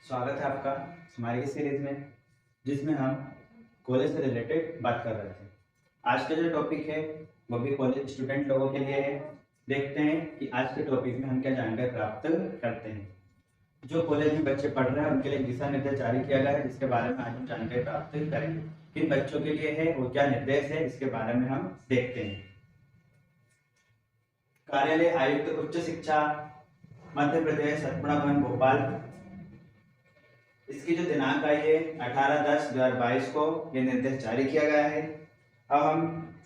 स्वागत है आपका हमारी इस सीरीज में, जिसमें हम कॉलेज से रिलेटेड बात कर रहे थे। आज का जो टॉपिक है वो भी कॉलेज स्टूडेंट लोगों के लिए है। देखते हैं कि आज के टॉपिक में हम क्या जानकारी प्राप्त करते हैं। जो कॉलेज में बच्चे पढ़ रहे हैं उनके लिए दिशा निर्देश जारी किया गया है, जिसके बारे में आज हम जानकारी प्राप्त करेंगे। किन बच्चों के लिए है वो क्या निर्देश है, इसके बारे में हम देखते हैं। कार्यालय आयुक्त उच्च शिक्षा मध्य प्रदेश सतपुड़ा भवन भोपाल, इसकी जो दिनांक आई है 18/10/2022 को ये निर्देश जारी किया गया है। अब हम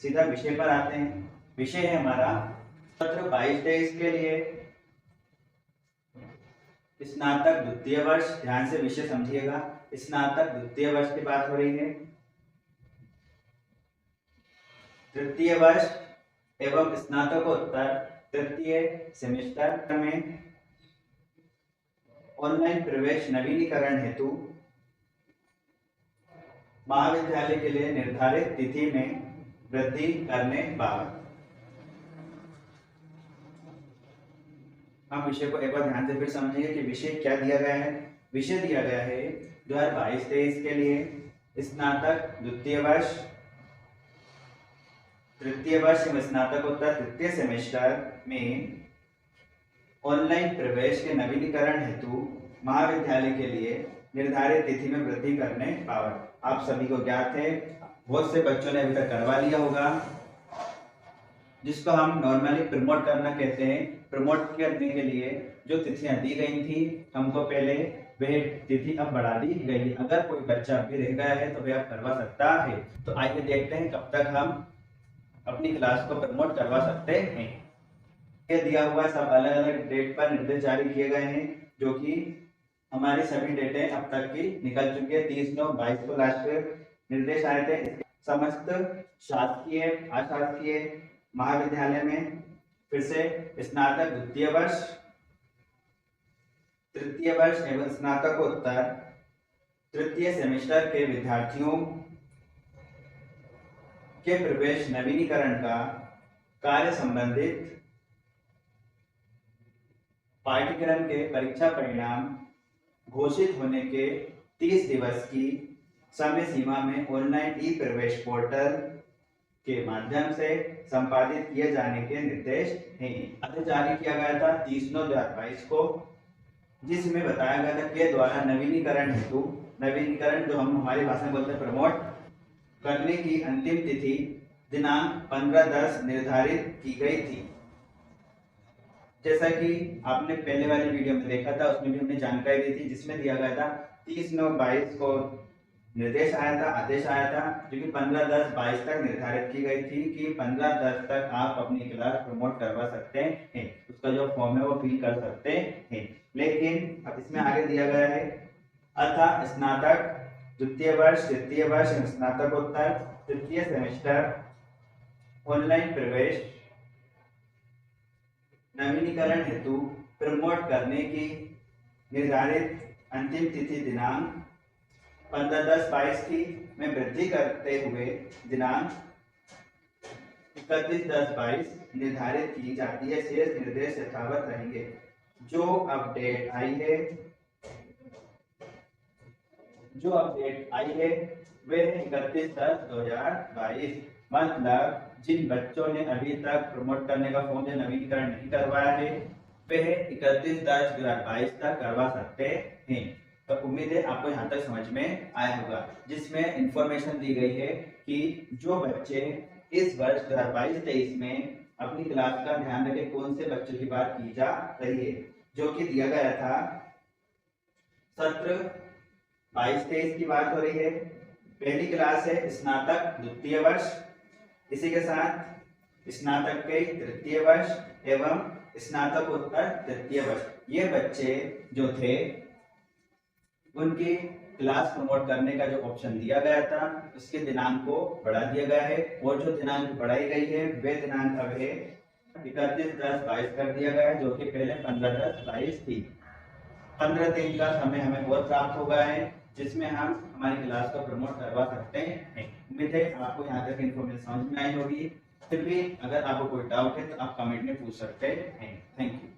सीधा विषय पर आते हैं। विषय है हमारा सत्र 22-23 के लिए स्नातक द्वितीय वर्ष। ध्यान से विषय समझिएगा, स्नातक द्वितीय वर्ष की बात हो रही है। तृतीय वर्ष एवं स्नातकोत्तर तृतीय सेमेस्टर में ऑनलाइन प्रवेश नवीनीकरण हेतु महाविद्यालय के लिए निर्धारित तिथि में वृद्धि करने बाबत। हम विषय को एक बार ध्यान से फिर समझेंगे कि विषय क्या दिया गया है। विषय दिया गया है 2022-23 के लिए स्नातक द्वितीय वर्ष तृतीय वर्ष एवं स्नातकोत्तर तृतीय सेमेस्टर में ऑनलाइन प्रवेश के नवीनीकरण हेतु महाविद्यालय के लिए निर्धारित तिथि में वृद्धि करने बाबत। आप सभी को ज्ञात है, बहुत से बच्चों ने अभी तक करवा लिया होगा, जिसको हम नॉर्मली प्रमोट करना कहते हैं। प्रमोट करने के लिए जो तिथियां दी गई थी हमको पहले, वह तिथि अब बढ़ा दी गई। अगर कोई बच्चा अभी रह गया है तो वह अब करवा सकता है। तो आइए देखते हैं कब तक हम अपनी क्लास को प्रमोट करवा सकते हैं। ये दिया हुआ सब अलग अलग डेट पर निर्देश जारी किए गए हैं, जो कि हमारी सभी डेटें अब तक की निकल चुकी है। 30/9/22 को लास्ट निर्देश आए थे। समस्त शासकीय अशासकीय महाविद्यालय में फिर से स्नातक द्वितीय वर्ष तृतीय वर्ष एवं स्नातकोत्तर तृतीय सेमेस्टर के विद्यार्थियों के प्रवेश नवीनीकरण का कार्य संबंधित पाठ्यक्रम के परीक्षा परिणाम घोषित होने के 30 दिवस की समय सीमा में ऑनलाइन ई प्रवेश पोर्टल के माध्यम से संपादित किए जाने के निर्देश हैं। आदेश जारी किया गया था 30/9/2022 को, जिसमें बताया गया था के द्वारा नवीनीकरण हेतु, नवीनीकरण जो हम हमारी भाषा में बोलते हैं प्रमोट करने की अंतिम तिथि दिनांक 15/10 निर्धारित की गई थी। जैसा कि आपने पहले वाली वीडियो में देखा था, उसमें भी हमने जानकारी दी थी, जिसमें दिया गया था 30/9/22 को निर्देश आया था, आदेश आया था, जो कि 15/10/22 तक निर्धारित की गई थी कि 15/10 तक आप अपनी क्लास प्रमोट करवा सकते हैं। उसका जो फॉर्म है वो फिल कर सकते हैं। लेकिन अब इसमें आगे दिया गया है अतः स्नातक द्वितीय वर्ष तृतीय वर्ष स्नातकोत्तर तृतीय सेमेस्टर ऑनलाइन प्रवेश नवीनीकरण हेतु प्रमोट करने की निर्धारित अंतिम तिथि दिनांक 15/10/22 की में वृद्धि करते हुए दिनांक 31/10/22 निर्धारित की जाती है। शेष निर्देश यथावत रहेंगे। जो अपडेट आई है वे 31/10/2022। मतलब जिन बच्चों ने अभी तक प्रमोट करने का फॉर्म या नवीनीकरण नहीं करवाया है, वे 31/10/2022 तक करवा सकते हैं। तो उम्मीद है आपको यहाँ तक समझ में आया होगा, जिसमें इंफॉर्मेशन दी गई है कि जो बच्चे इस वर्ष 2022-23 में अपनी क्लास का ध्यान रखें, कौन से बच्चों की बात की जा रही है, जो कि दिया गया था सत्र 22-23 की बात हो रही है। पहली क्लास है स्नातक द्वितीय वर्ष, इसी के साथ स्नातक के तृतीय वर्ष एवं स्नातकोत्तर तृतीय वर्ष। ये बच्चे जो थे उनकी क्लास प्रमोट करने का जो ऑप्शन दिया गया था, उसके दिनांक को बढ़ा दिया गया है, और जो दिनांक बढ़ाई गई है वे दिनांक अब है 31/10/22 कर दिया गया है, जो कि पहले 15/10/22 थी। 15 दिन का समय हमें और प्राप्त हो गया है, जिसमें हम हमारी क्लास को प्रमोट करवा सकते हैं। उम्मीद है आपको यहाँ तक इन्फॉर्मेशन समझ में आई होगी। फिर भी अगर आपको कोई डाउट है तो आप कमेंट में पूछ सकते हैं। Thank you.